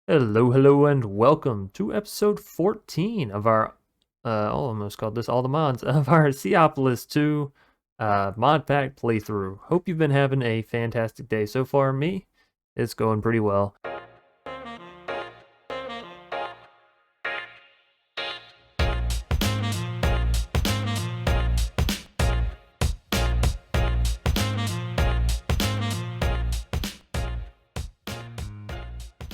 Hello, and welcome to episode 14 of our, almost called this all the mods, of our Seaopolis 2 Modpack playthrough. Hope you've been having a fantastic day so far. Me, it's going pretty well.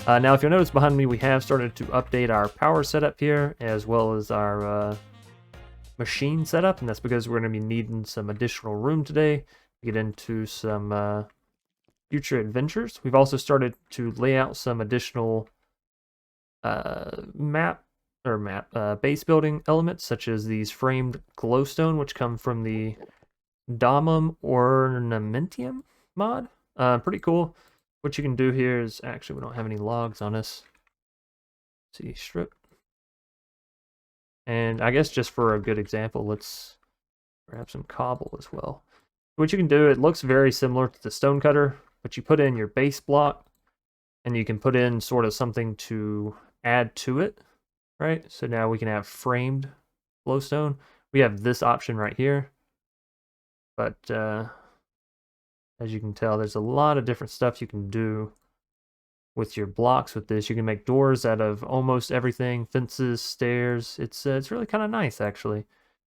Now, if you'll notice behind me, we have started to update our power setup here, as well as our machine setup, and that's because we're going to be needing some additional room today to get into some future adventures. We've also started to lay out some additional base building elements, such as these framed glowstone, which come from the Domum Ornamentium mod. Pretty cool. What you can do here is, actually, we don't have any logs on us. Let's see, strip. And I guess just for a good example, let's grab some cobble as well. What you can do, it looks very similar to the stone cutter, but you put in your base block, and you can put in sort of something to add to it, right? So now we can have framed glowstone. We have this option right here, but as you can tell, there's a lot of different stuff you can do with your blocks with this. You can make doors out of almost everything, fences, stairs. It's really kind of nice, actually.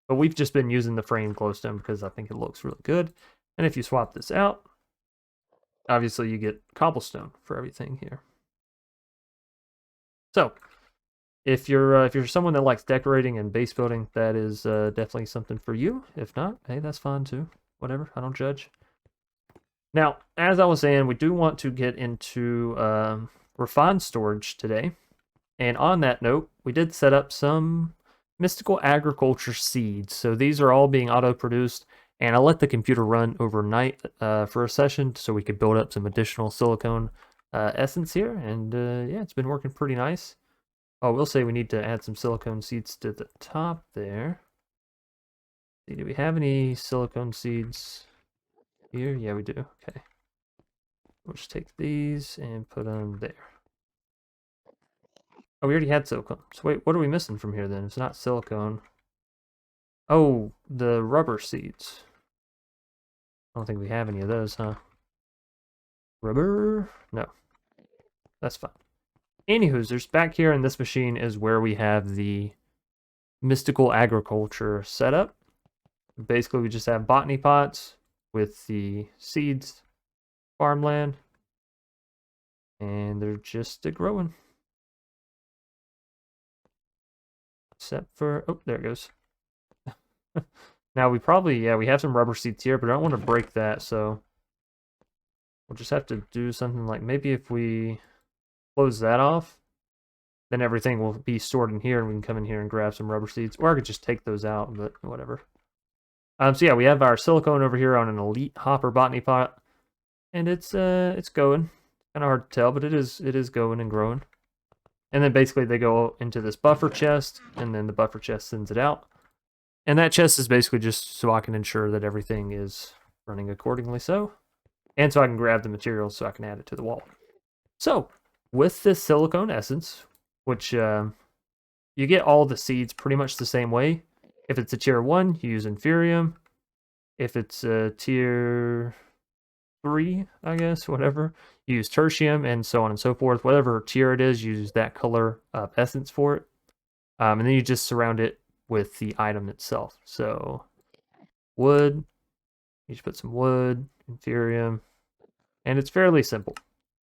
But we've just been using the framed glowstone because I think it looks really good. And if you swap this out, obviously you get cobblestone for everything here. So, if you're someone that likes decorating and base building, that is definitely something for you. If not, hey, that's fine too. Whatever, I don't judge. Now, as I was saying, we do want to get into refined storage today. And on that note, we did set up some mystical agriculture seeds. So these are all being auto-produced, and I let the computer run overnight for a session so we could build up some additional silicone essence here. And yeah, it's been working pretty nice. Oh, we'll say we need to add some silicone seeds to the top there. See, do we have any silicone seeds here? Yeah, we do. Okay. We'll just take these and put them there. Oh, we already had silicone. So wait, what are we missing from here then? It's not silicone. Oh, the rubber seeds. I don't think we have any of those, huh? Rubber? No. That's fine. Anywho's, back here in this machine is where we have the mystical agriculture setup. Basically, we just have botany pots with the seeds, farmland, and they're just growing. Except for, oh, there it goes. Now we probably, yeah, we have some rubber seeds here, but I don't want to break that, so we'll just have to do something like, maybe if we close that off, then everything will be stored in here, and we can come in here and grab some rubber seeds, or I could just take those out, but whatever. So yeah, we have our silicone over here on an elite hopper botany pot, and it's going. Kind of hard to tell, but it is going and growing. And then basically they go into this buffer chest, and then the buffer chest sends it out. And that chest is basically just so I can ensure that everything is running accordingly so. And so I can grab the materials so I can add it to the wall. So, with this silicone essence, which you get all the seeds pretty much the same way. If it's a tier 1, you use Inferium. If it's a tier 3, I guess, whatever, you use Tertium, and so on and so forth. Whatever tier it is, you use that color of essence for it. And then you just surround it with the item itself. So, wood, you just put some wood, Inferium, and it's fairly simple.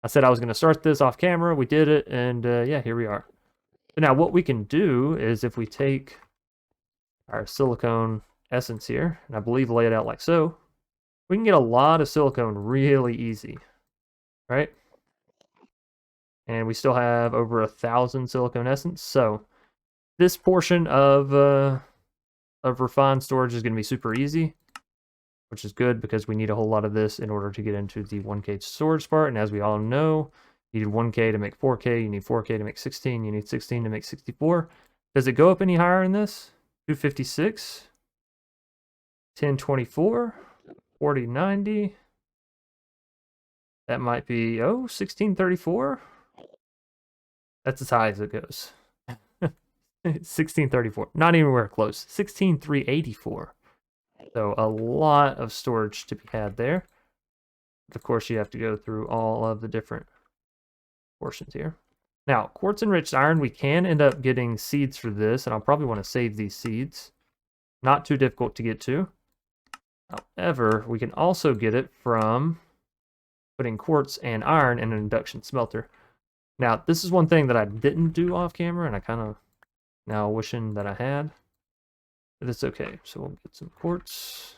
I said I was going to start this off camera, we did it, and yeah, here we are. So now what we can do is if we take our silicone essence here, and I believe lay it out like so, we can get a lot of silicone really easy, right? And we still have over 1,000 silicone essence, so this portion of refined storage is going to be super easy, which is good because we need a whole lot of this in order to get into the 1K storage part. And as we all know, you need 1K to make 4K, you need 4K to make 16, you need 16 to make 64. Does it go up any higher in this? 256, 1024, 4090. That might be, 1634. That's as high as it goes. 1634. Not anywhere close. 16384. So a lot of storage to be had there. Of course, you have to go through all of the different portions here. Now, quartz enriched iron, we can end up getting seeds for this, and I'll probably want to save these seeds. Not too difficult to get to. However, we can also get it from putting quartz and iron in an induction smelter. Now, this is one thing that I didn't do off camera, and I kind of now wishing that I had. But it's okay. So we'll get some quartz.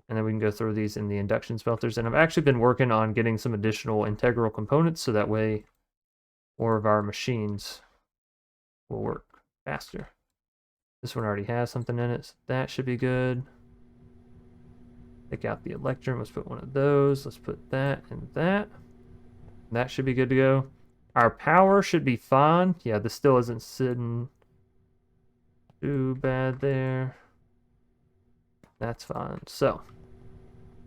And then we can go throw these in the induction smelters. And I've actually been working on getting some additional integral components so that way more of our machines will work faster. This one already has something in it, so that should be good. Take out the electrum. Let's put one of those. Let's put that and that. That should be good to go. Our power should be fine. Yeah, this still isn't sitting too bad there. That's fine. So,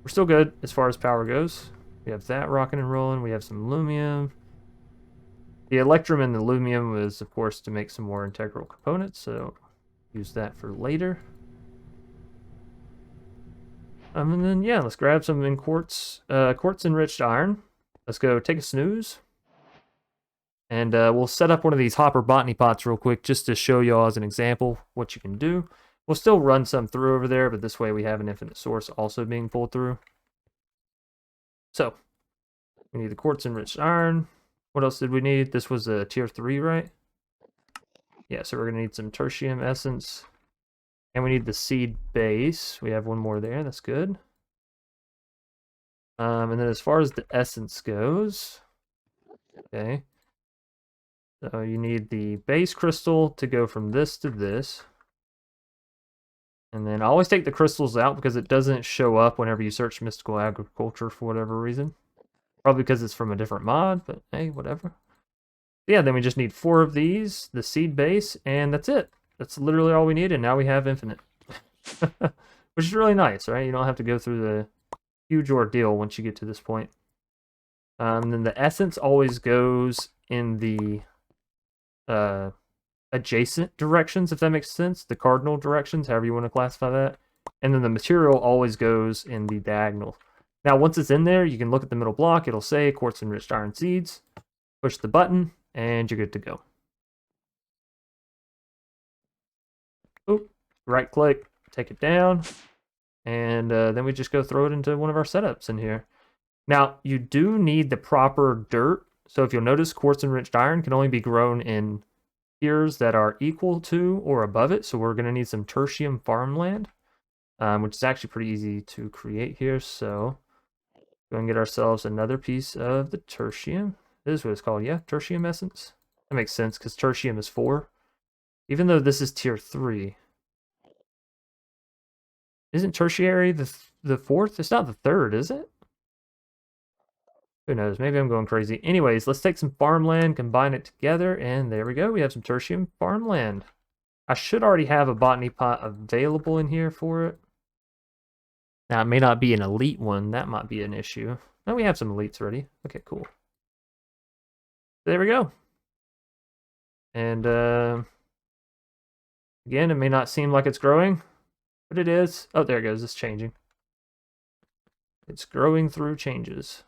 we're still good as far as power goes. We have that rocking and rolling. We have some aluminum. The electrum and the aluminum was, of course, to make some more integral components, so use that for later. And then, yeah, let's grab some in quartz enriched iron. Let's go take a snooze. And we'll set up one of these hopper botany pots real quick just to show y'all as an example what you can do. We'll still run some through over there, but this way we have an infinite source also being pulled through. So, we need the quartz enriched iron. What else did we need? This was a tier 3, right? Yeah, so we're going to need some tertium essence. And we need the seed base. We have one more there. That's good. And then as far as the essence goes, okay. So you need the base crystal to go from this to this. And then I always take the crystals out because it doesn't show up whenever you search mystical agriculture for whatever reason. Probably because it's from a different mod, but hey, whatever. Yeah, then we just need 4 of these, the seed base, and that's it. That's literally all we need, and now we have infinite. Which is really nice, right? You don't have to go through the huge ordeal once you get to this point. Then the essence always goes in the adjacent directions, if that makes sense. The cardinal directions, however you want to classify that. And then the material always goes in the diagonal. Now, once it's in there, you can look at the middle block. It'll say quartz enriched iron seeds. Push the button, and you're good to go. Oop, right click, take it down, and then we just go throw it into one of our setups in here. Now, you do need the proper dirt. So if you'll notice, quartz enriched iron can only be grown in tiers that are equal to or above it. So we're going to need some tertium farmland, which is actually pretty easy to create here. So go and get ourselves another piece of the tertium. This is what it's called, yeah, tertium essence. That makes sense because tertium is 4. Even though this is tier 3. Isn't tertiary the 4th? It's not the 3rd, is it? Who knows? Maybe I'm going crazy. Anyways, let's take some farmland, combine it together, and there we go. We have some tertium farmland. I should already have a botany pot available in here for it. Now, it may not be an elite one. That might be an issue. No, we have some elites ready. Okay, cool. There we go. And again, it may not seem like it's growing, but it is. Oh, there it goes. It's changing. It's growing through changes.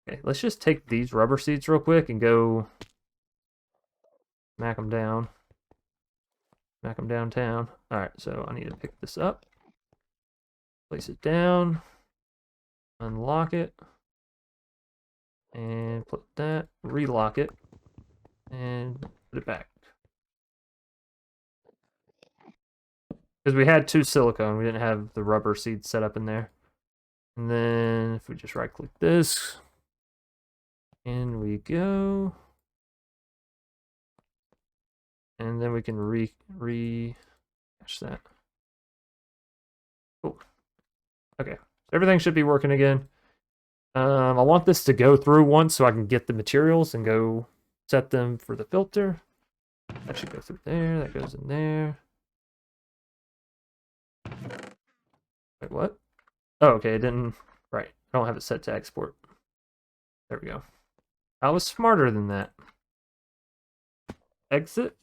Okay, let's just take these rubber seeds real quick and go smack them down. Smack them downtown. All right, so I need to pick this up. Place it down. Unlock it. And put that. Relock it. And put it back. Because we had 2 silicone. We didn't have the rubber seeds set up in there. And then if we just right click this. In we go. And then we can cache that. Cool. Okay. So everything should be working again. I want this to go through once so I can get the materials and go set them for the filter. That should go through there. That goes in there. Wait, what? Oh, okay. It didn't. Right. I don't have it set to export. There we go. I was smarter than that. Exit.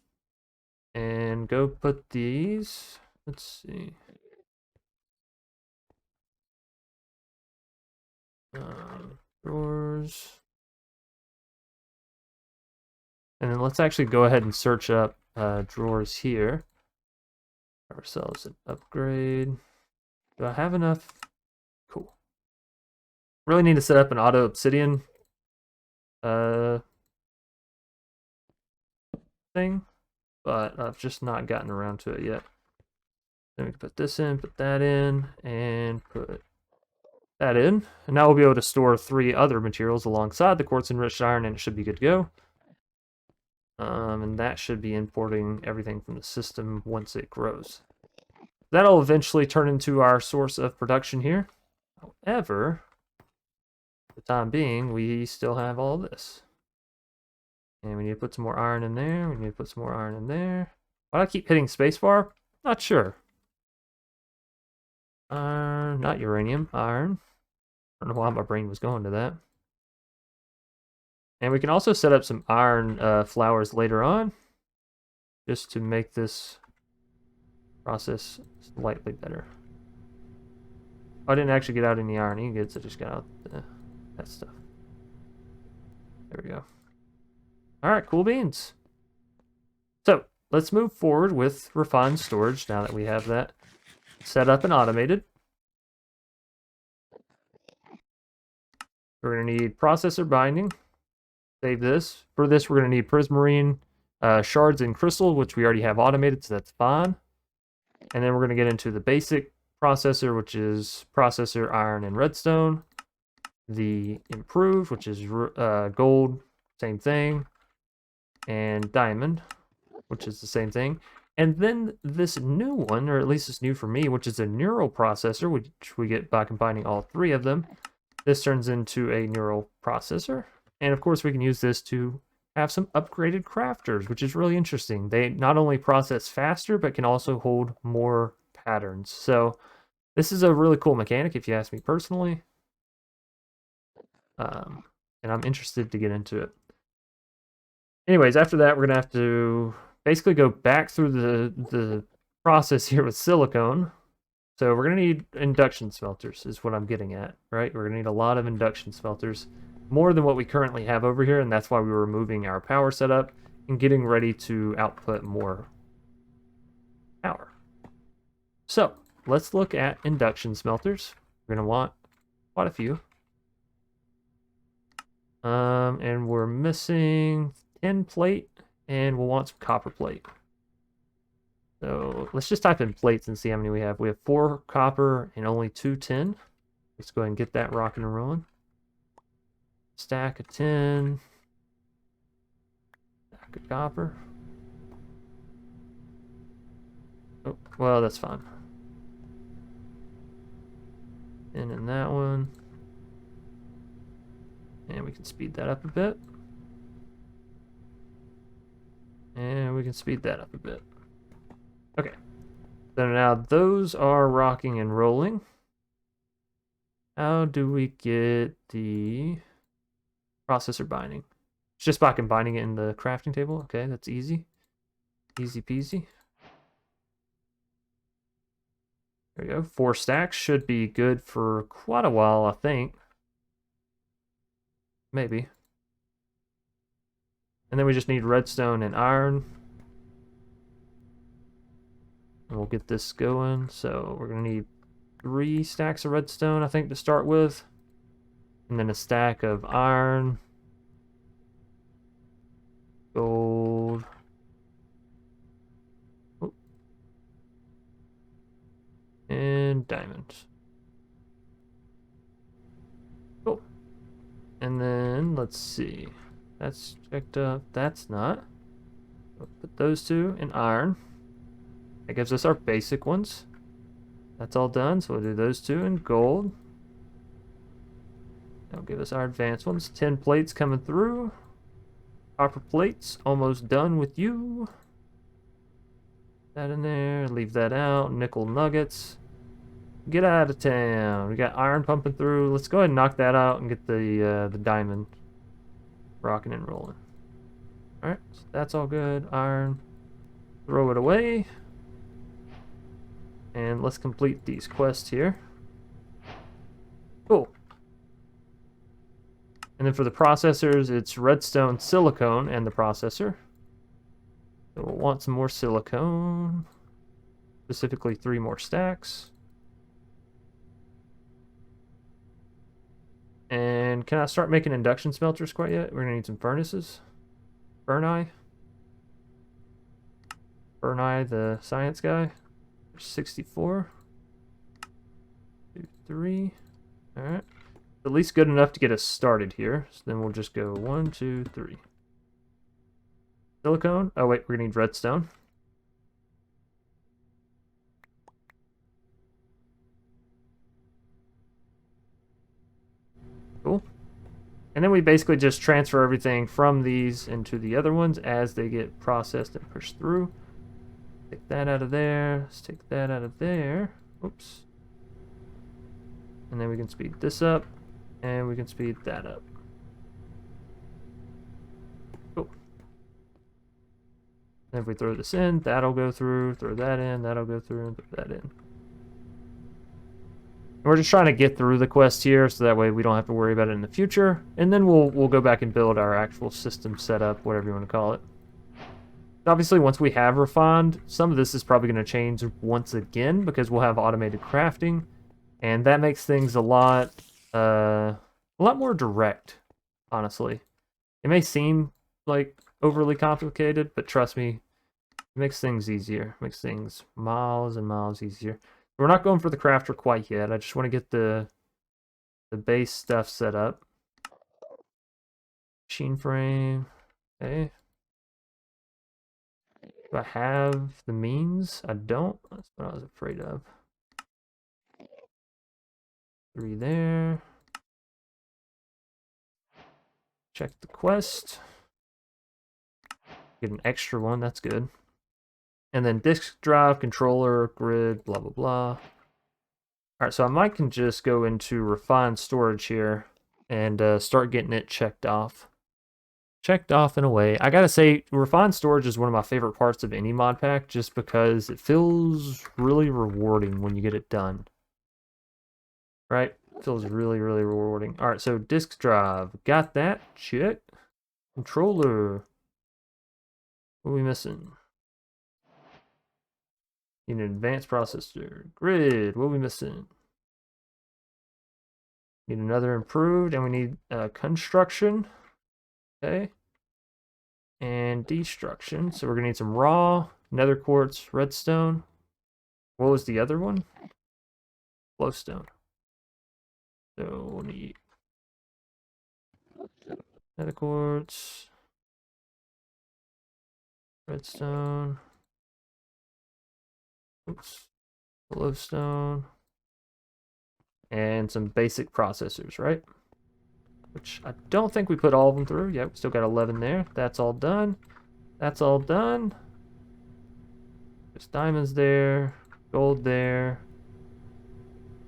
And go put these. Let's see. Drawers. And then let's actually go ahead and search up drawers here. Have ourselves an upgrade. Do I have enough? Cool. Really need to set up an auto obsidian thing, but I've just not gotten around to it yet. Then we can put this in, put that in, and put that in. And now we'll be able to store 3 other materials alongside the quartz enriched iron, and it should be good to go. And that should be importing everything from the system once it grows. That'll eventually turn into our source of production here. However, for the time being, we still have all this. And we need to put some more iron in there. We need to put some more iron in there. Why do I keep hitting spacebar? Not sure. Iron, not uranium, iron. I don't know why my brain was going to that. And we can also set up some iron flowers later on, just to make this process slightly better. Oh, I didn't actually get out any iron ingots, I just got out that stuff. There we go. Alright, cool beans. So, let's move forward with refined storage now that we have that set up and automated. We're going to need processor binding. Save this. For this, we're going to need prismarine, shards, and crystal, which we already have automated, so that's fine. And then we're going to get into the basic processor, which is processor, iron, and redstone. The improved, which is gold, same thing. And diamond, which is the same thing. And then this new one, or at least it's new for me, which is a neural processor, which we get by combining all 3 of them. This turns into a neural processor. And of course, we can use this to have some upgraded crafters, which is really interesting. They not only process faster, but can also hold more patterns. So this is a really cool mechanic, if you ask me personally. And I'm interested to get into it. Anyways, after that, we're going to have to basically go back through the process here with silicone. So we're going to need induction smelters, is what I'm getting at, right? We're going to need a lot of induction smelters, more than what we currently have over here, and that's why we were moving our power setup and getting ready to output more power. So let's look at induction smelters. We're going to want quite a few. And we're missing tin plate, and we'll want some copper plate. So let's just type in plates and see how many we have. We have 4 copper and only 2 tin. Let's go ahead and get that rocking and rolling. Stack of tin. Stack of copper. Oh, well, that's fine. And in that one. And we can speed that up a bit. And we can speed that up a bit. Okay. So now those are rocking and rolling. How do we get the processor binding? It's just by combining it in the crafting table. Okay, that's easy. Easy peasy. There we go. 4 stacks should be good for quite a while, I think. Maybe. And then we just need redstone and iron. And we'll get this going. So we're going to need 3 stacks of redstone, I think, to start with. And then a stack of iron. Gold. Oh. And diamonds. Cool. And then, let's see. That's checked up. That's not. We'll put those 2 in iron. That gives us our basic ones. That's all done, so we'll do those 2 in gold. That'll give us our advanced ones. 10 plates coming through. Copper plates, almost done with you. That in there, leave that out. Nickel nuggets. Get out of town. We got iron pumping through. Let's go ahead and knock that out and get the diamond. rocking and rolling. Alright, so that's all good. Iron. Throw it away. And let's complete these quests here. Cool. And then for the processors, it's redstone, silicone, and the processor. So we'll want some more silicone. Specifically 3 more stacks. And can I start making induction smelters quite yet? We're gonna need some furnaces. Burni, the science guy. 64. 2, 3. Alright. At least good enough to get us started here. So then we'll just go 1, 2, 3. Silicone. Oh wait, we're gonna need redstone. Cool. And then we basically just transfer everything from these into the other ones as they get processed and pushed through. Take that out of there. Let's take that out of there. Oops. And then we can speed this up. And we can speed that up. Cool. And if we throw this in, that'll go through. Throw that in, that'll go through, and put that in. We're just trying to get through the quest here, so that way we don't have to worry about it in the future. And then we'll go back and build our actual system setup, whatever you want to call it. Obviously, once we have refined, some of this is probably going to change once again, because we'll have automated crafting. And that makes things a lot more direct, honestly. It may seem like overly complicated, but trust me, it makes things easier. It makes things miles and miles easier. We're not going for the crafter quite yet. I just want to get the base stuff set up. Machine frame. Okay. Do I have the means? I don't. That's what I was afraid of. 3 there. Check the quest. Get an extra one. That's good. And then disk drive, controller, grid, blah, blah, blah. All right, so I might can just go into refined storage here and start getting it checked off. Checked off in a way. I gotta say, refined storage is one of my favorite parts of any mod pack, just because it feels really rewarding when you get it done. Right? It feels really, really rewarding. All right, so disk drive. Got that. Check. Controller. What are we missing? Need an advanced processor. Grid. What are we missing? Need another improved, and we need construction. Okay. And destruction. So we're gonna need some raw, nether quartz, redstone. What was the other one? Glowstone. So we'll need nether quartz, redstone. Oops. Glowstone. And some basic processors, right? Which I don't think we put all of them through. Yep, we still got 11 there. That's all done. That's all done. There's diamonds there. Gold there.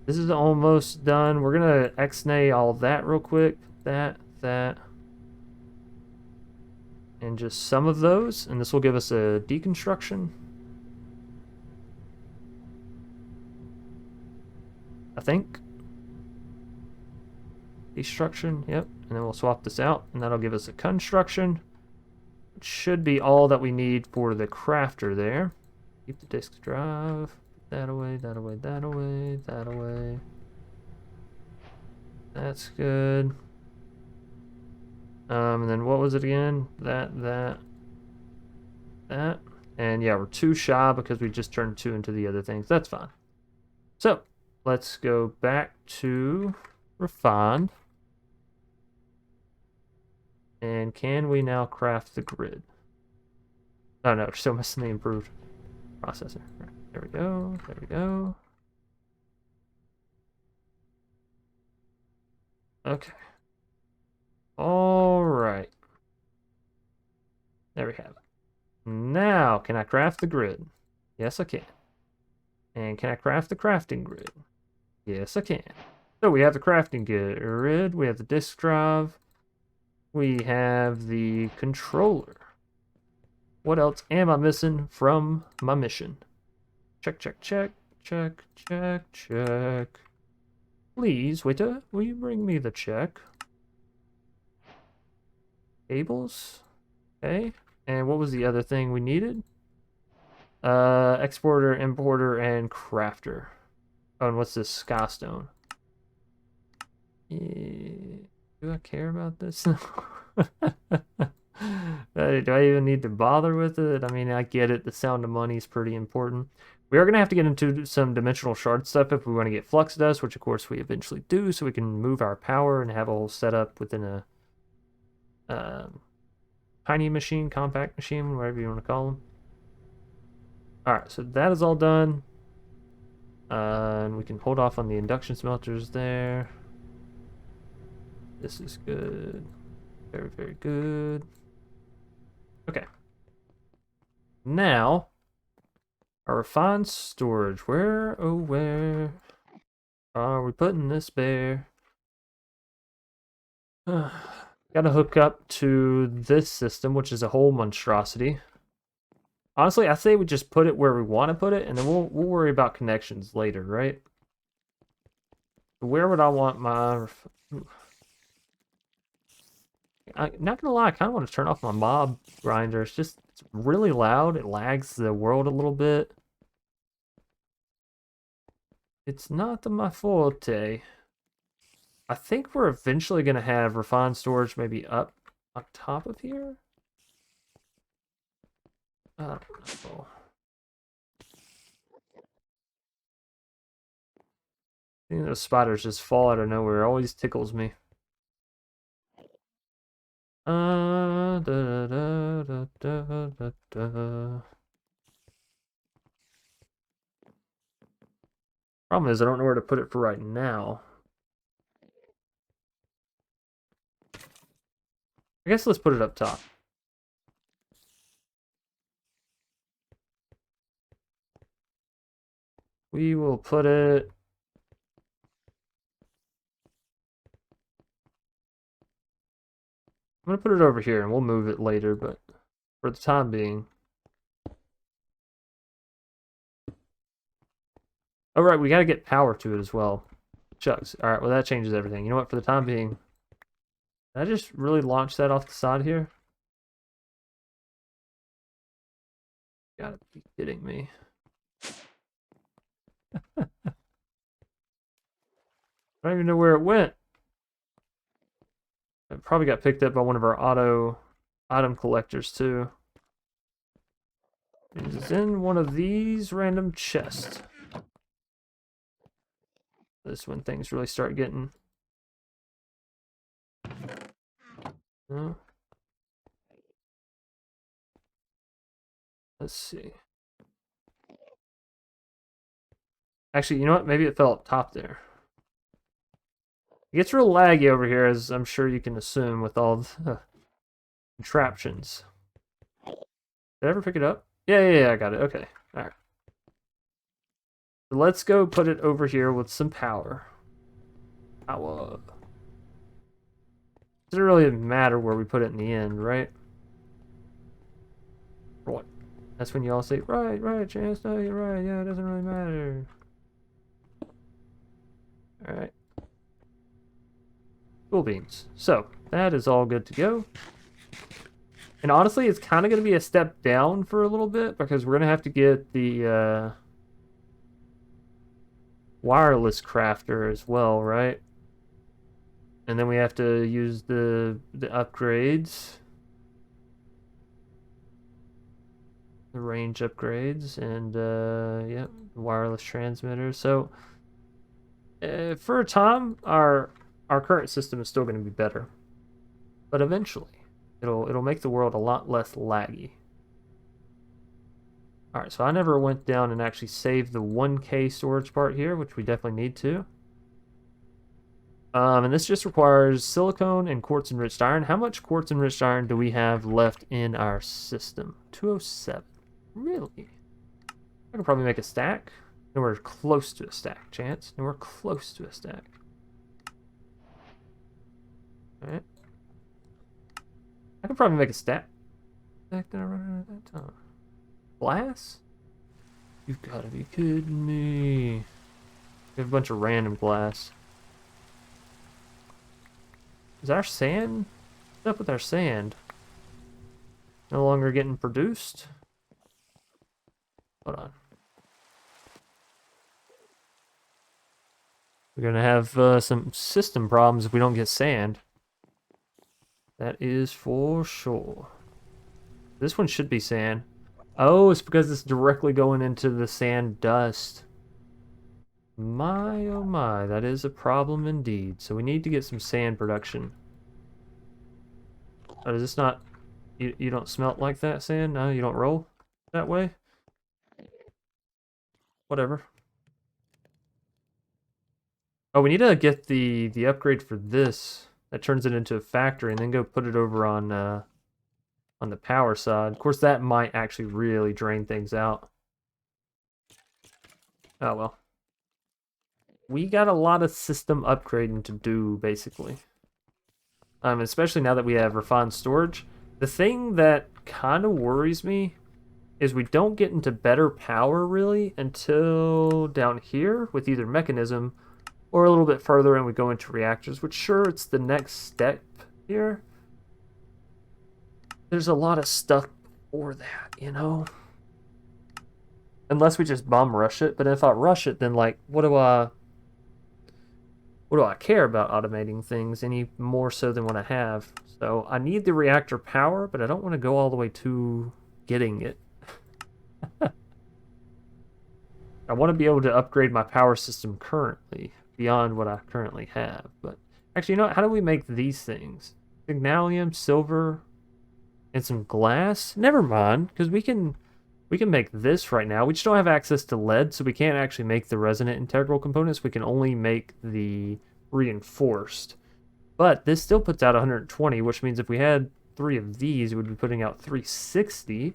This is almost done. We're going to X-nay all that real quick. That. And just some of those. And this will give us a deconstruction. I think. Destruction, yep. And then we'll swap this out, and that'll give us a construction. It should be all that we need for the crafter there. Keep the disk drive. Put that away, that away, that away, that away. That's good. And then what was it again? That. And yeah, we're 2 shy because we just turned 2 into the other things. That's fine. So, let's go back to refined. And can we now craft the grid? Oh no, we're still missing the improved processor. Right, there we go, there we go. Okay. Alright. There we have it. Now, can I craft the grid? Yes, I can. And can I craft the crafting grid? Yes, I can. So we have the crafting grid, we have the disk drive. We have the controller. What else am I missing from my mission? Check, check, check, check, check, check. Please, waiter, will you bring me the check? Cables? Okay. And what was the other thing we needed? Exporter, importer, and crafter. Oh, and what's this? Skystone. Yeah. Do I care about this? Do I even need to bother with it? I mean, I get it. The sound of money is pretty important. We are going to have to get into some dimensional shard stuff if we want to get flux dust, which of course we eventually do, so we can move our power and have a whole setup within a tiny machine, compact machine, whatever you want to call them. Alright, so that is all done. And we can hold off on the induction smelters there. This is good. Very, very good. Okay. Now, our refined storage. Where, oh where are we putting this bear? Gotta hook up to this system, which is a whole monstrosity. Honestly, I say we just put it where we want to put it, and then we'll worry about connections later, right? Where would I want my... I'm not gonna lie, I kind of want to turn off my mob grinder. It's really loud. It lags the world a little bit. It's not my forte. I think we're eventually gonna have refined storage maybe up on top of here. I don't know. I think those spiders just fall out of nowhere. It always tickles me. Da, da, da, da, da, da, da. Problem is, I don't know where to put it for right now. I guess let's put it up top. We will put it... I'm going to put it over here, and we'll move it later, but for the time being... Oh, right, we got to get power to it as well. Shucks. Alright, well, that changes everything. You know what, for the time being... Did I just really launch that off the side here? Gotta be kidding me. I don't even know where it went. It probably got picked up by one of our auto item collectors too. It's in one of these random chests. This is when things really start getting... Let's see. Actually, you know what? Maybe it fell up top there. It gets real laggy over here, as I'm sure you can assume with all the contraptions. Did I ever pick it up? Yeah, I got it. Okay. Alright. So let's go put it over here with some power. Power. Doesn't really matter where we put it in the end, right? Or what? That's when you all say, right, Chance, no, you're right. Yeah, it doesn't really matter. Alright. Cool beans. So, that is all good to go. And honestly, it's kind of going to be a step down for a little bit, because we're going to have to get the wireless crafter as well, right? And then we have to use the upgrades. The range upgrades, and yeah, wireless transmitter. So, for a time, our current system is still going to be better, but eventually it'll make the world a lot less laggy. All right, so I never went down and actually saved the 1K storage part here, which we definitely need to. And this just requires silicone and quartz enriched iron. How much quartz enriched iron do we have left in our system? 207. Really? I could probably make a stack. Nowhere close to a stack, Chance. Nowhere close to a stack. Alright. I could probably make a stat. Glass? You've got to be kidding me. We have a bunch of random glass. Is our sand? What's up with our sand? No longer getting produced? Hold on. We're gonna have some system problems if we don't get sand. That is for sure. This one should be sand. Oh, it's because it's directly going into the sand dust. My, oh my, that is a problem indeed. So we need to get some sand production. Oh, does this not... You don't smelt like that, sand? No, you don't roll that way? Whatever. Oh, we need to get the upgrade for this. That turns it into a factory, and then go put it over on the power side. Of course, that might actually really drain things out. Oh, well. We got a lot of system upgrading to do, basically. Especially now that we have refined storage. The thing that kind of worries me is we don't get into better power, really, until down here with either mechanism or a little bit further and we go into reactors, which sure, it's the next step here. There's a lot of stuff for that, you know? Unless we just bomb rush it, but if I rush it, then like, what do I care about automating things any more so than what I have? So I need the reactor power, but I don't want to go all the way to getting it. I want to be able to upgrade my power system currently beyond what I currently have. But actually, you know what? How do we make these things? Signalium, silver, and some glass? Never mind, because we can make this right now. We just don't have access to lead, so we can't actually make the resonant integral components. We can only make the reinforced. But this still puts out 120, which means if we had 3 of these, it would be putting out 360.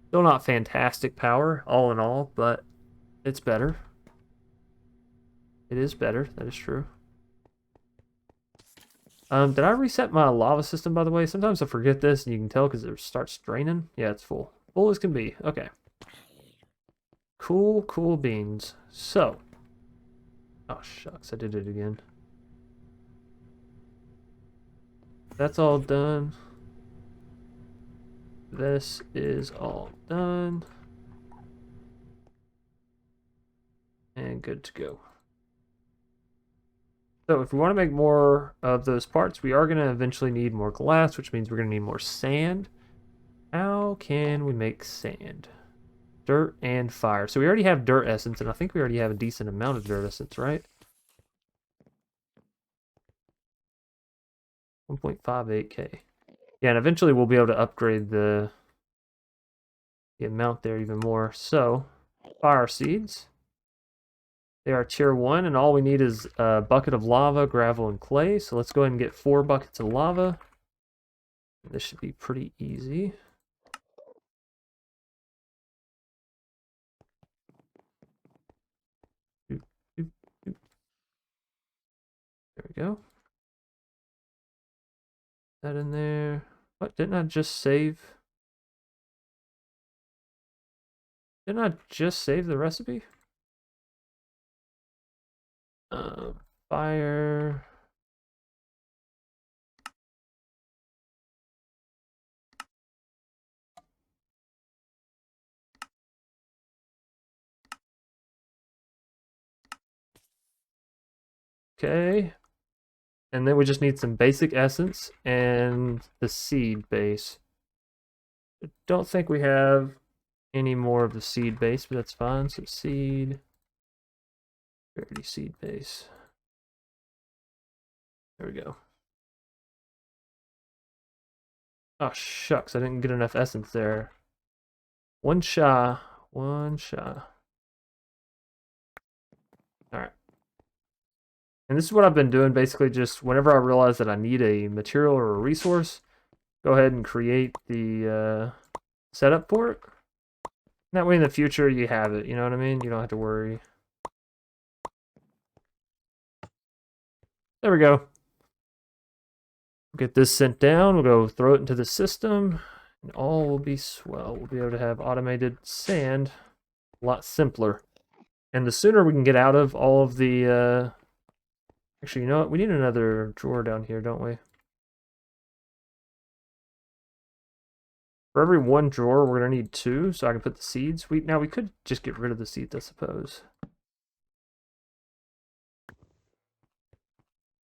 Still not fantastic power, all in all, but it's better. It is better, that is true. Did I reset my lava system, by the way? Sometimes I forget this, and you can tell because it starts draining. Yeah, it's full. Full as can be. Okay. Cool, cool beans. So. Oh, shucks, I did it again. That's all done. This is all done. And good to go. So if we want to make more of those parts, we are going to eventually need more glass, which means we're going to need more sand. How can we make sand? Dirt and fire. So we already have dirt essence, and I think we already have a decent amount of dirt essence, right? 1.58k. Yeah, and eventually we'll be able to upgrade the amount there even more. So, fire seeds. They are tier 1, and all we need is a bucket of lava, gravel, and clay. So let's go ahead and get 4 buckets of lava. This should be pretty easy. There we go. That in there. What, didn't I just save? Didn't I just save the recipe? Fire. Okay. And then we just need some basic essence and the seed base. I don't think we have any more of the seed base, but that's fine. So seed. Rarity seed base. There we go. Oh, shucks. I didn't get enough essence there. One shy. One shy. Alright. And this is what I've been doing, basically just whenever I realize that I need a material or a resource, go ahead and create the setup for it. That way in the future you have it, you know what I mean? You don't have to worry. There we go. We'll get this sent down. We'll go throw it into the system, and all will be swell. We'll be able to have automated sand a lot simpler. And the sooner we can get out of all of the... Actually, you know what? We need another drawer down here, don't we? For every one drawer, we're going to need two, so I can put the seeds. Now, we could just get rid of the seeds, I suppose.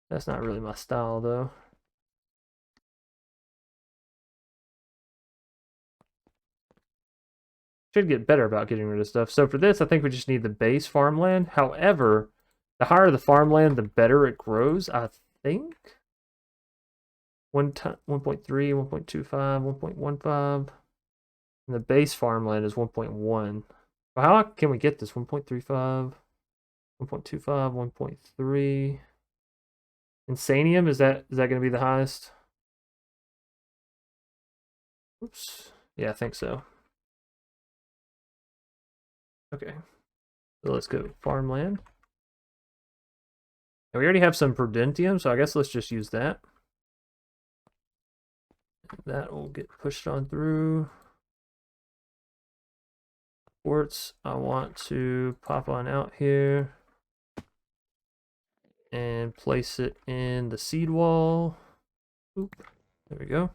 That's not really my style, though. Should get better about getting rid of stuff. So for this, I think we just need the base farmland. However, the higher the farmland, the better it grows, I think. 1.3, 1.25, 1.15. And the base farmland is 1.1. But how can we get this? 1.35, 1.25, 1.3. Insanium, is that going to be the highest? Oops. Yeah, I think so. Okay. So let's go farmland. And we already have some prudentium, so I guess let's just use that. That will get pushed on through. Quartz, I want to pop on out here and place it in the seed wall. Oop, there we go.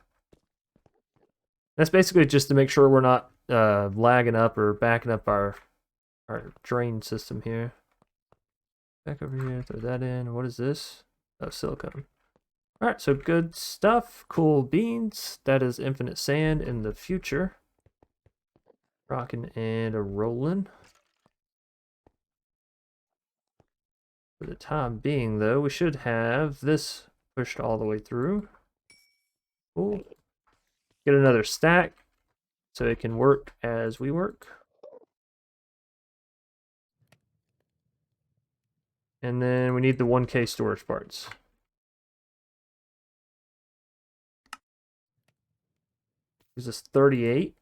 That's basically just to make sure we're not lagging up or backing up our drain system here. Back over here, throw that in. What is this? Oh, silicone. Alright, so good stuff. Cool beans. That is infinite sand in the future. Rocking and a rolling. For the time being, though, we should have this pushed all the way through. Cool. Get another stack so it can work as we work. And then we need the 1K storage parts. Gives us 38.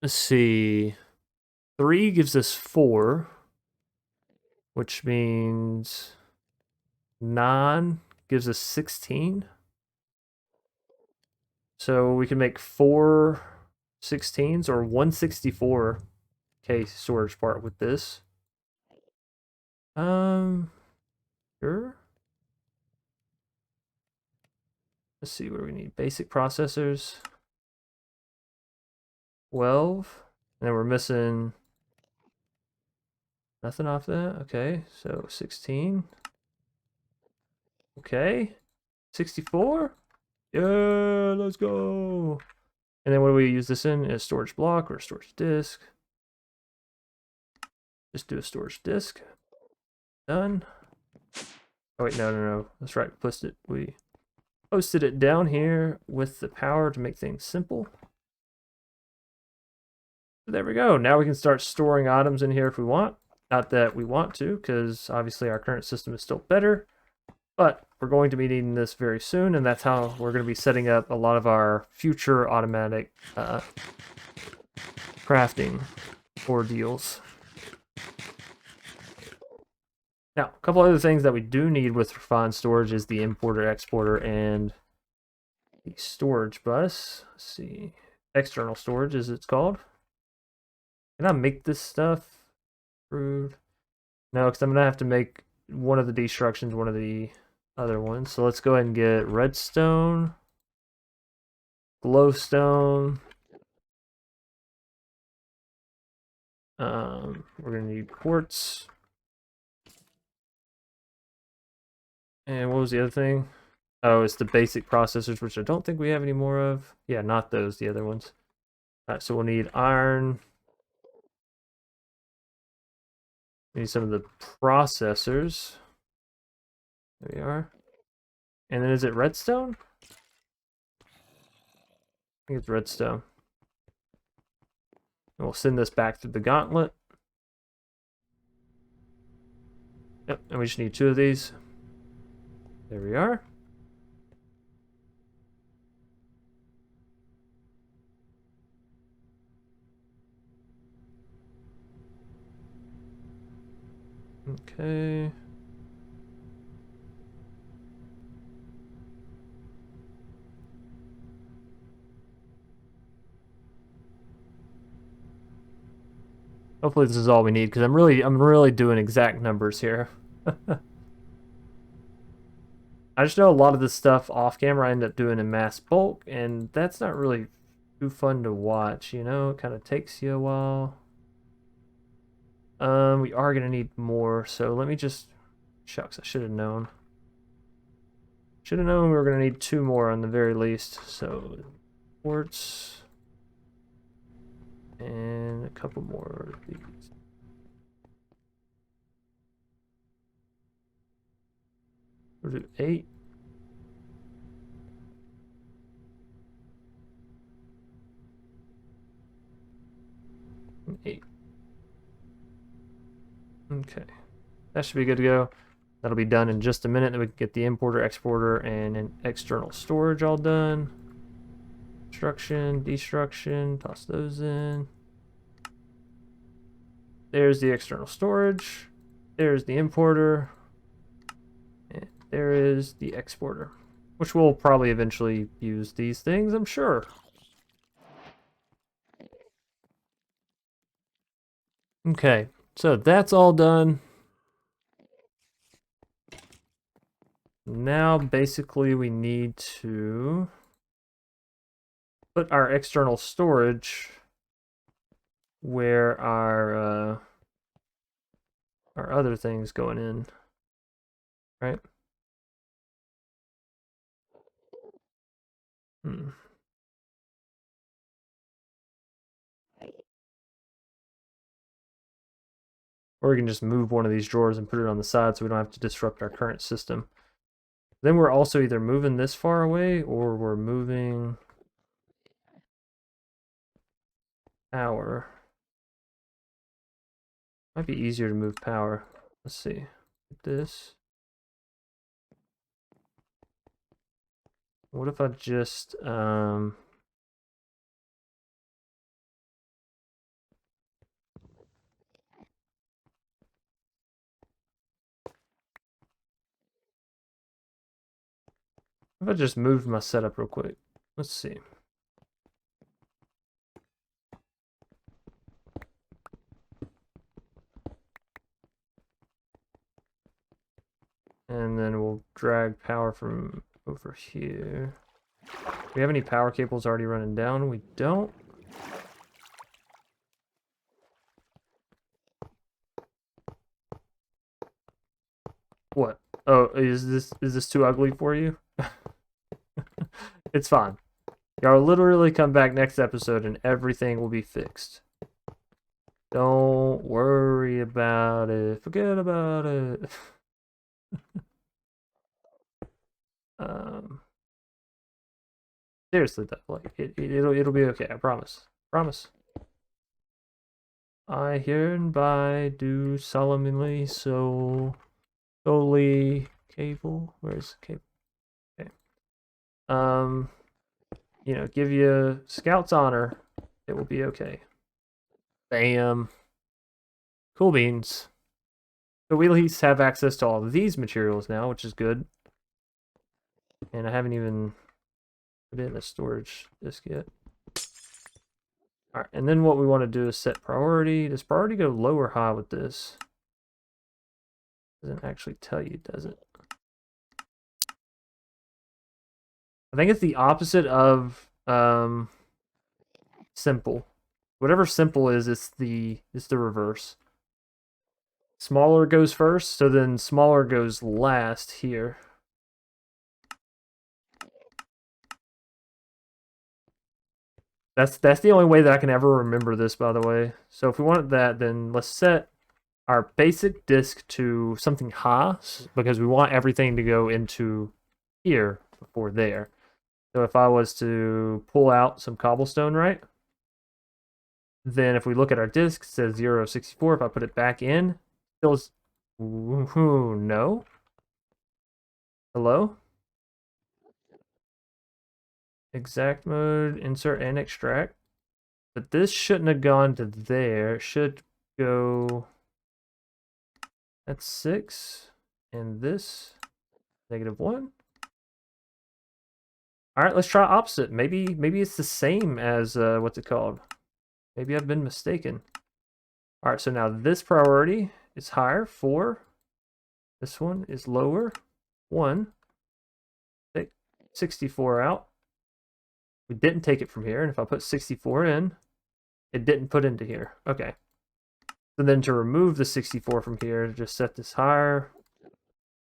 Let's see. 3 gives us 4, which means 9 gives us 16. So we can make 4 16s or 164K storage part with this. Sure. Let's see what do we need. Basic processors. 12. And then we're missing nothing off that. Okay, so 16. Okay. 64. Yeah, let's go. And then what do we use this in? A storage block or a storage disk? Just do a storage disk. Done. Oh wait, no. That's right. We posted it down here with the power to make things simple. So there we go. Now we can start storing items in here if we want. Not that we want to, because obviously our current system is still better. But we're going to be needing this very soon, and that's how we're going to be setting up a lot of our future automatic crafting ordeals. Now, a couple other things that we do need with refined storage is the importer, exporter, and the storage bus. Let's see. External storage, as it's called. Can I make this stuff? Approved. No, because I'm going to have to make one of the destructions, one of the other ones. So let's go ahead and get redstone, glowstone. We're going to need quartz. And what was the other thing? Oh, it's the basic processors, which I don't think we have any more of. Yeah, not those, the other ones. Alright, so we'll need iron. We need some of the processors. There we are. And then is it redstone? I think it's redstone. And we'll send this back through the gauntlet. Yep, and we just need 2 of these. There we are. Okay. Hopefully this is all we need, because I'm really doing exact numbers here. I just know a lot of this stuff off camera I end up doing in mass bulk, and that's not really too fun to watch, you know? It kind of takes you a while. We are gonna need more, so let me just... Shucks, I should have known. Should have known we were gonna need 2 more on the very least. So, quartz. And a couple more of these. We'll do 8. And 8. Okay. That should be good to go. That'll be done in just a minute. Then we can get the importer, exporter, and an external storage all done. Construction, destruction, toss those in. There's the external storage. There's the importer. And there is the exporter, which we'll probably eventually use these things, I'm sure. Okay, so that's all done. Now, basically, we need to put our external storage where our other things going in, right? Or we can just move one of these drawers and put it on the side so we don't have to disrupt our current system. Then we're also either moving this far away or we're moving power. Might be easier to move power. Let's see. This. What if I just if I just moved my setup real quick? Let's see. And then we'll drag power from over here. Do we have any power cables already running down? We don't. What? Oh, is this too ugly for you? It's fine. Y'all literally come back next episode and everything will be fixed. Don't worry about it. Forget about it. Seriously though, like it'll be okay. I promise. Promise. I hereby do solemnly so solely cable. Where's the cable? Okay. You know, give you Scout's honor. It will be okay. Bam. Cool beans. So we at least have access to all of these materials now, which is good. And I haven't even put in a storage disk yet. Alright, and then what we want to do is set priority. Does priority go low or high with this? Doesn't actually tell you, does it? I think it's the opposite of simple. Whatever simple is, it's the reverse. Smaller goes first, so then smaller goes last here. That's the only way that I can ever remember this, by the way. So if we want that, then let's set our basic disk to something high, because we want everything to go into here before there. So if I was to pull out some cobblestone, right? Then if we look at our disk, it says 0 of 64. If I put it back in, still no. Hello? Exact mode, insert and extract. But this shouldn't have gone to there. It should go... That's 6. And this, -1. Alright, let's try opposite. Maybe it's the same as, what's it called? Maybe I've been mistaken. All right, so now this priority is higher, 4. This one is lower, 1. Take 64 out. We didn't take it from here, and if I put 64 in, it didn't put into here. Okay. So then to remove the 64 from here, just set this higher,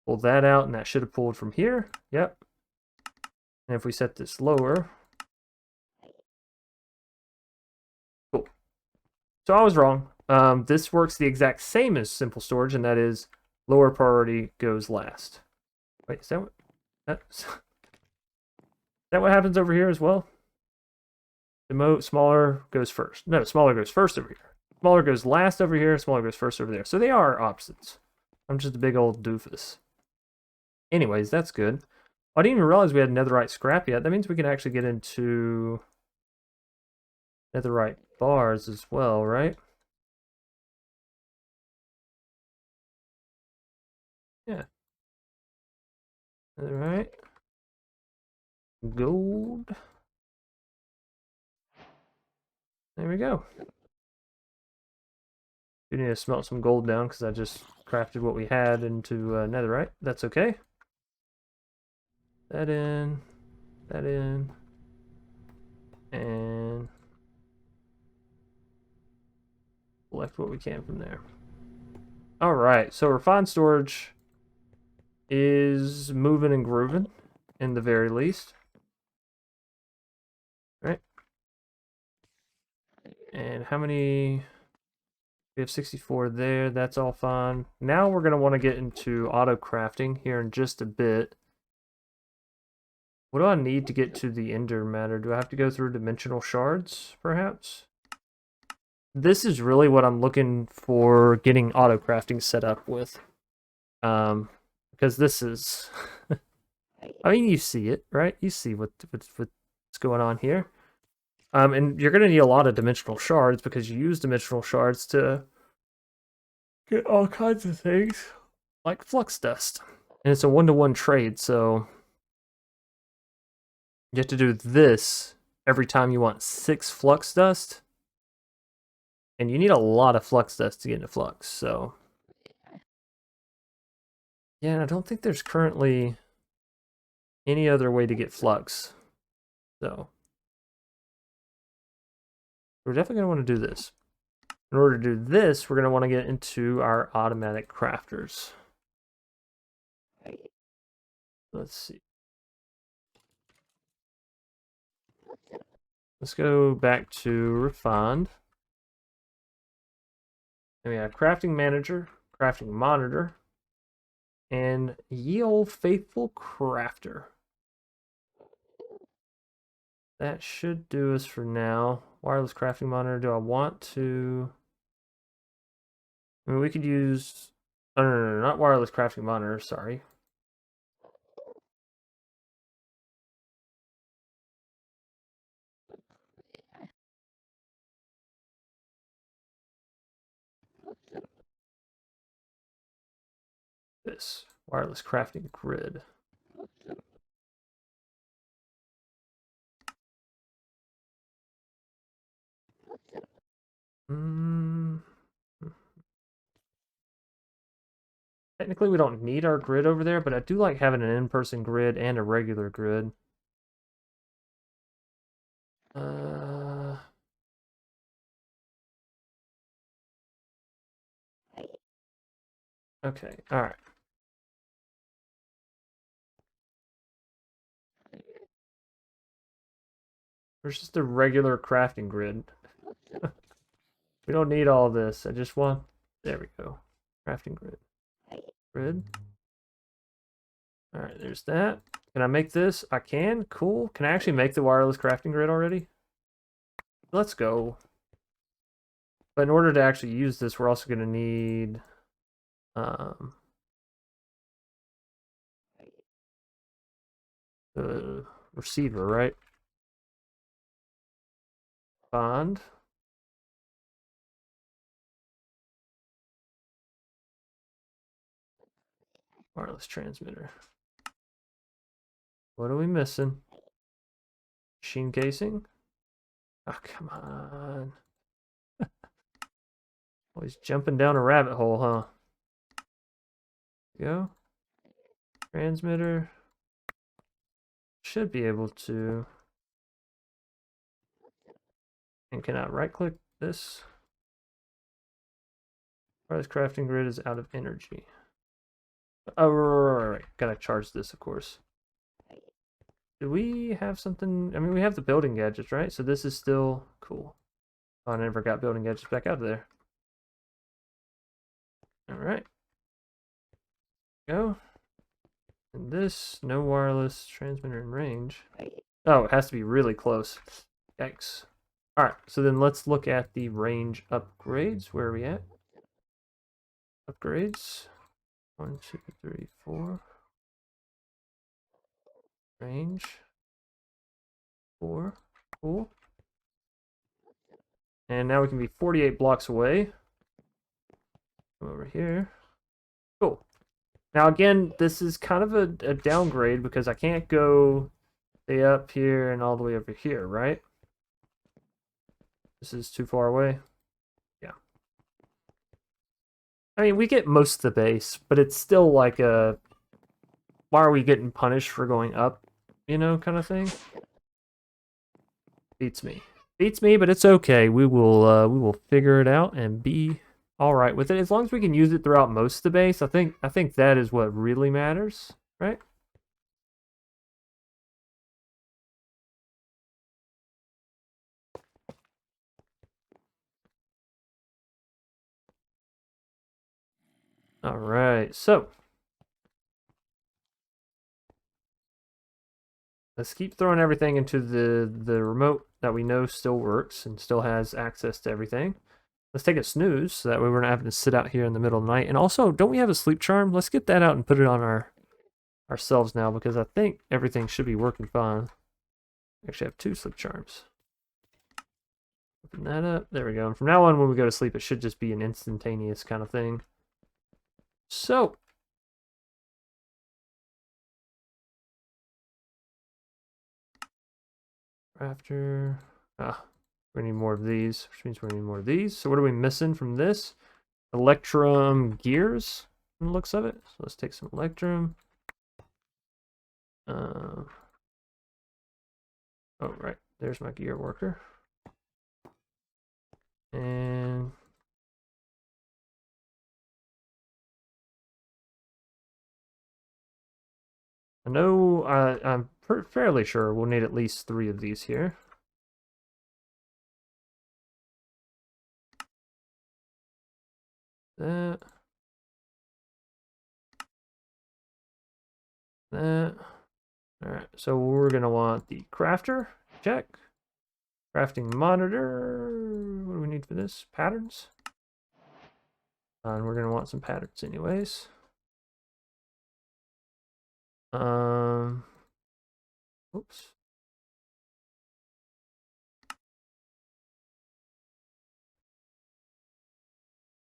pull that out, and that should have pulled from here. Yep. And if we set this lower, cool. So I was wrong. This works the exact same as simple storage, and that is lower priority goes last. Wait, is that is that what happens over here as well? Smaller goes first. No, smaller goes first over here. Smaller goes last over here, smaller goes first over there. So they are opposites. I'm just a big old doofus. Anyways, that's good. I didn't even realize we had netherite scrap yet. That means we can actually get into netherite bars as well, right? Yeah. Netherite. Gold. There we go. We need to smelt some gold down because I just crafted what we had into netherite. That's okay. That in. That in. And collect what we can from there. Alright, so refined storage is moving and grooving, in the very least. Right? And how many... We have 64 there, that's all fine. Now we're going to want to get into auto crafting here in just a bit. What do I need to get to the ender matter? Do I have to go through dimensional shards, perhaps? This is really what I'm looking for getting auto crafting set up with. Because this is... I mean, you see it, right? You see what's going on here. And you're going to need a lot of dimensional shards because you use dimensional shards to get all kinds of things, like flux dust. And it's a 1-to-1 trade, so you have to do this every time you want 6 flux dust. And you need a lot of flux dust to get into flux, so... Yeah, I don't think there's currently any other way to get flux. So... We're definitely going to want to do this. In order to do this, we're going to want to get into our automatic crafters. Let's see. Let's go back to refined. And we have crafting manager, crafting monitor, and ye old faithful crafter. That should do us for now. Wireless crafting monitor. Do I want to... I mean, we could use... Oh, no, not wireless crafting monitor, sorry. This. Wireless crafting grid. Technically, we don't need our grid over there, but I do like having an in-person grid and a regular grid. Okay, alright. There's just a regular crafting grid. We don't need all this. I just want... There we go. Crafting grid. Grid. Alright, there's that. Can I make this? I can. Cool. Can I actually make the wireless crafting grid already? Let's go. But in order to actually use this, we're also going to need... the receiver, right? Bond. Wireless transmitter. What are we missing? Machine casing? Oh, come on. Always jumping down a rabbit hole, huh? Go. Transmitter. Should be able to. And can I right click this? This crafting grid is out of energy. Oh, right. Gotta charge this, of course. Do we have something? I mean, we have the building gadgets, right? So this is still cool. Oh, I never got building gadgets back out of there. All right. Go. And this, no wireless transmitter in range. Oh, it has to be really close. Yikes. All right, so then let's look at the range upgrades. Where are we at? Upgrades. 1, 2, 3, 4. Range. 4. Cool. And now we can be 48 blocks away. Come over here. Cool. Now again, this is kind of a downgrade because I can't go way up here and all the way over here, right? This is too far away. Yeah. I mean, we get most of the base, but it's still like a why are we getting punished for going up, you know, kind of thing. Beats me. Beats me, but it's okay. We will figure it out and be all right with it. As long as we can use it throughout most of the base, I think that is what really matters, right? All right, so let's keep throwing everything into the remote that we know still works and still has access to everything. Let's take a snooze so that way we're not having to sit out here in the middle of the night. And also, don't we have a sleep charm? Let's get that out and put it on ourselves now because I think everything should be working fine. Actually, I have 2 sleep charms. Open that up. There we go. And from now on, when we go to sleep, it should just be an instantaneous kind of thing. So, after, we need more of these, which means we need more of these. So what are we missing from this? Electrum gears, from the looks of it. So let's take some Electrum. Oh, right. There's my gear worker. And I know I'm fairly sure we'll need at least 3 of these here. That. That. Alright, so we're going to want the crafter. Check. Crafting monitor. What do we need for this? Patterns. And we're going to want some patterns anyways. Oops.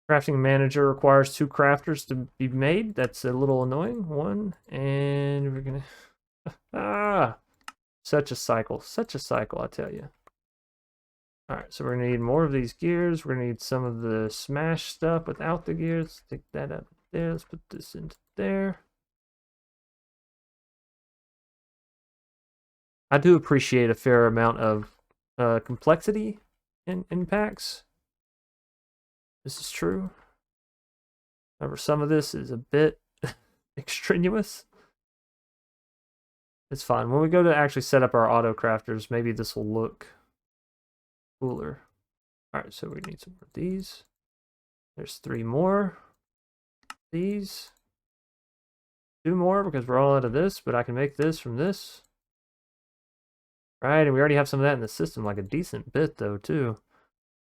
Crafting manager requires 2 crafters to be made. That's a little annoying. 1, and we're gonna such a cycle, I tell you. Alright, so we're gonna need more of these gears. We're gonna need some of the smash stuff without the gears. Let's take that out there. Let's put this into there. I do appreciate a fair amount of complexity in packs. This is true. However, some of this is a bit extraneous. It's fine. When we go to actually set up our auto crafters, maybe this will look cooler. Alright, so we need some more of these. There's 3 more. These. 2 more because we're all out of this, but I can make this from this. Right, and we already have some of that in the system, like a decent bit though, too.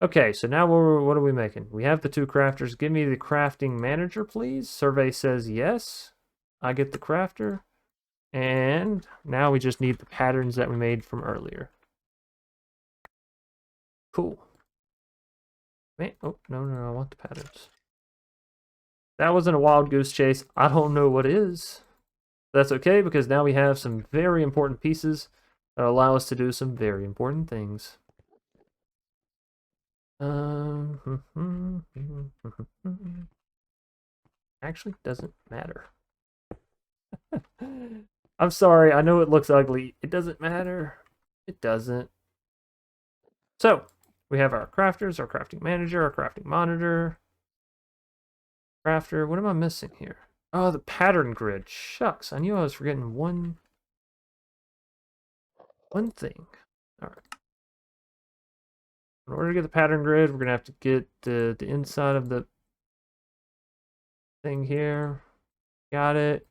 Okay, so now what are we making? We have the 2 crafters. Give me the crafting manager, please. Survey says yes. I get the crafter. And now we just need the patterns that we made from earlier. Cool. Man, oh, no, I want the patterns. That wasn't a wild goose chase. I don't know what is. That's okay, because now we have some very important pieces that allow us to do some very important things. Actually, doesn't matter. I'm sorry, I know it looks ugly. It doesn't matter. It doesn't. So, we have our crafters, our crafting manager, our crafting monitor. Crafter, what am I missing here? Oh, the pattern grid. Shucks, I knew I was forgetting one thing. All right. In order to get the pattern grid, we're gonna have to get the inside of the thing here. Got it.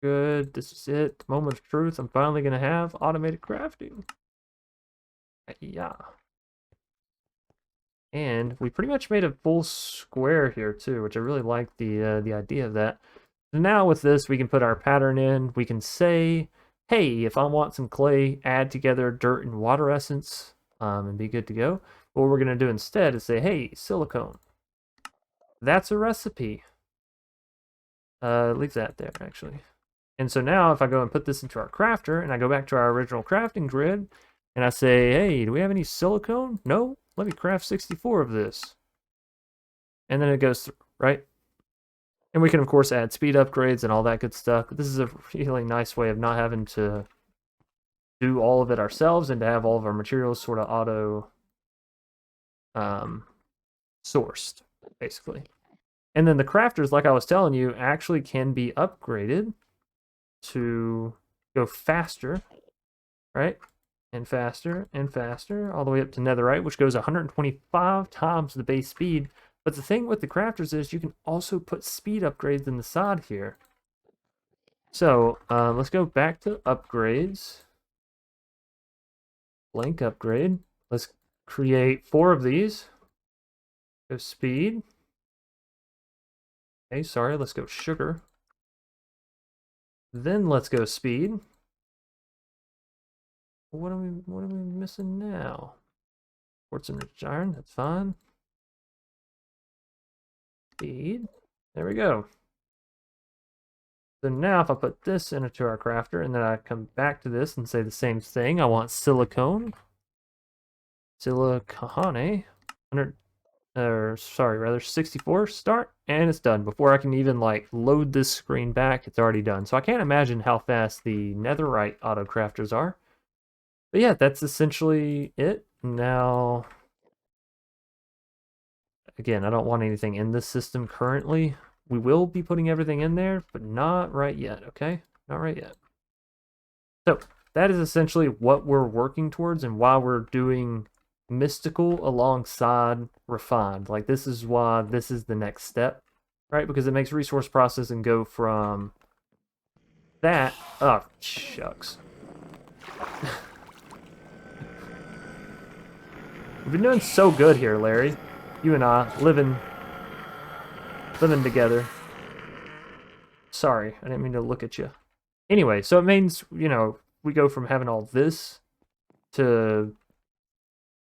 Good. This is it. The moment of truth. I'm finally gonna have automated crafting. Yeah. And we pretty much made a full square here too, which I really like the idea of that. So now with this, we can put our pattern in. We can say, hey, if I want some clay, add together dirt and water essence, and be good to go. What we're gonna do instead is say, hey, silicone. That's a recipe. Leave that there actually. And so now if I go and put this into our crafter and I go back to our original crafting grid and I say, hey, do we have any silicone? No? Let me craft 64 of this. And then it goes through, right? And we can, of course, add speed upgrades and all that good stuff. But this is a really nice way of not having to do all of it ourselves and to have all of our materials sort of auto sourced, basically. And then the crafters, like I was telling you, actually can be upgraded to go faster, right? And faster and faster, all the way up to netherite, which goes 125 times the base speed. But the thing with the crafters is you can also put speed upgrades in the side here. So let's go back to upgrades. Blank upgrade. Let's create 4 of these. Go speed. Okay, sorry, let's go sugar. Then let's go speed. What are we missing now? Quartz and rich iron, that's fine. Speed. There we go. So now if I put this into our crafter and then I come back to this and say the same thing, I want silicone. Silicone. 64, start, and it's done. Before I can even like load this screen back, it's already done. So I can't imagine how fast the netherite auto crafters are. But yeah, that's essentially it. Now, again, I don't want anything in this system currently. We will be putting everything in there, but not right yet, okay? Not right yet. So that is essentially what we're working towards and why we're doing mystical alongside refined. Like, this is why this is the next step, right? Because it makes resource processing go from that. Oh, shucks. We've been doing so good here, Larry. You and I living together. Sorry, I didn't mean to look at you. Anyway, so it means, you know, we go from having all this to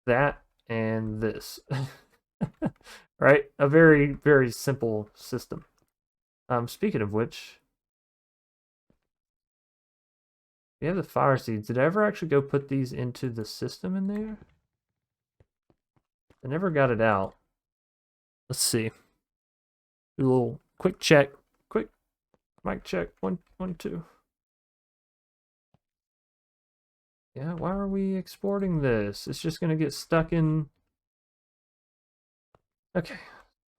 that and this. Right? A very, very simple system. Speaking of which, we have the fire seeds. Did I ever actually go put these into the system in there? I never got it out. Let's see. Do a little quick check. Quick mic check. 1, 1, 2. Yeah, why are we exporting this? It's just gonna get stuck in. Okay.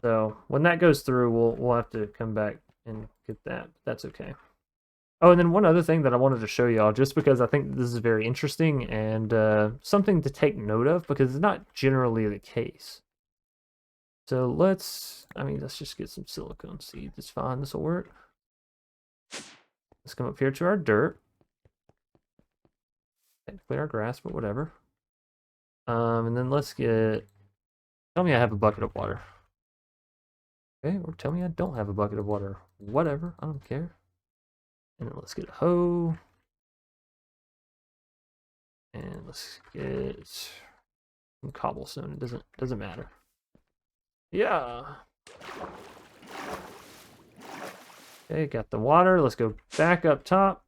So when that goes through, we'll have to come back and get that. That's okay. Oh, and then one other thing that I wanted to show y'all, just because I think this is very interesting and something to take note of, because it's not generally the case. So let's just get some silicone seeds. It's fine. This will work. Let's come up here to our dirt. Technically our grass, but whatever. And then let's get. Tell me I have a bucket of water. Okay, or tell me I don't have a bucket of water. Whatever, I don't care. And then let's get a hoe. And let's get some cobblestone. It doesn't matter. Yeah. Okay, got the water. Let's go back up top.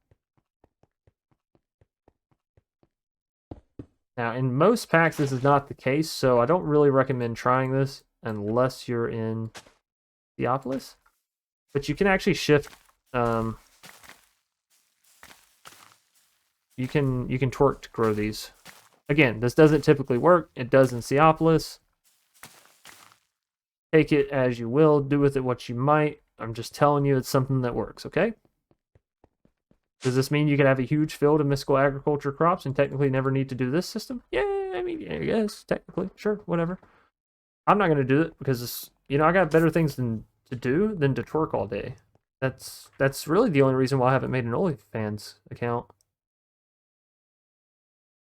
Now, in most packs, this is not the case, so I don't really recommend trying this unless you're in Seaopolis. But you can actually shift. You can torque to grow these. Again, this doesn't typically work. It does in Seaopolis. Take it as you will. Do with it what you might. I'm just telling you it's something that works, okay? Does this mean you could have a huge field of mystical agriculture crops and technically never need to do this system? Yeah, I mean, I guess, technically. Sure, whatever. I'm not going to do it because, I got better things to do than to twerk all day. That's really the only reason why I haven't made an OnlyFans account.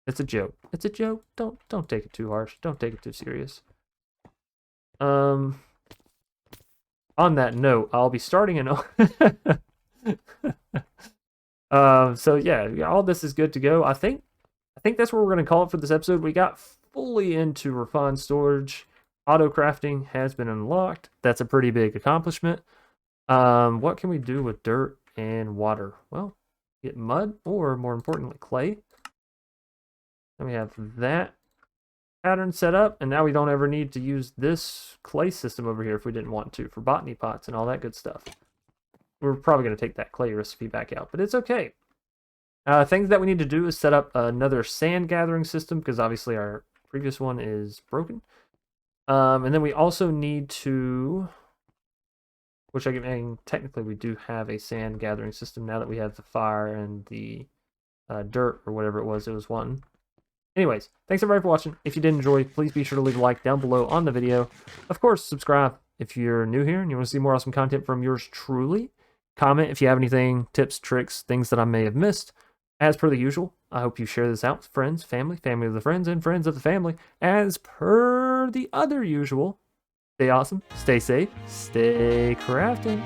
It's a joke. It's a joke. Don't take it too harsh. Don't take it too serious. On that note, I'll be starting an so yeah, all this is good to go. I think that's what we're gonna call it for this episode. We got fully into refined storage. Auto crafting has been unlocked. That's a pretty big accomplishment. What can we do with dirt and water? Well, get mud, or more importantly, clay. And we have that pattern set up, and now we don't ever need to use this clay system over here if we didn't want to, for botany pots and all that good stuff. We're probably going to take that clay recipe back out, but it's okay. Things that we need to do is set up another sand gathering system, because obviously our previous one is broken. And then we also need to, which I mean, technically we do have a sand gathering system now that we have the fire and the dirt, or whatever it was wanting. Anyways, thanks everybody for watching. If you did enjoy, please be sure to leave a like down below on the video. Of course, subscribe if you're new here and you want to see more awesome content from yours truly. Comment if you have anything, tips, tricks, things that I may have missed. As per the usual, I hope you share this out with friends, family, family of the friends, and friends of the family. As per the other usual, stay awesome, stay safe, stay crafting.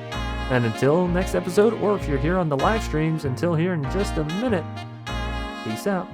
And until next episode, or if you're here on the live streams, until here in just a minute, peace out.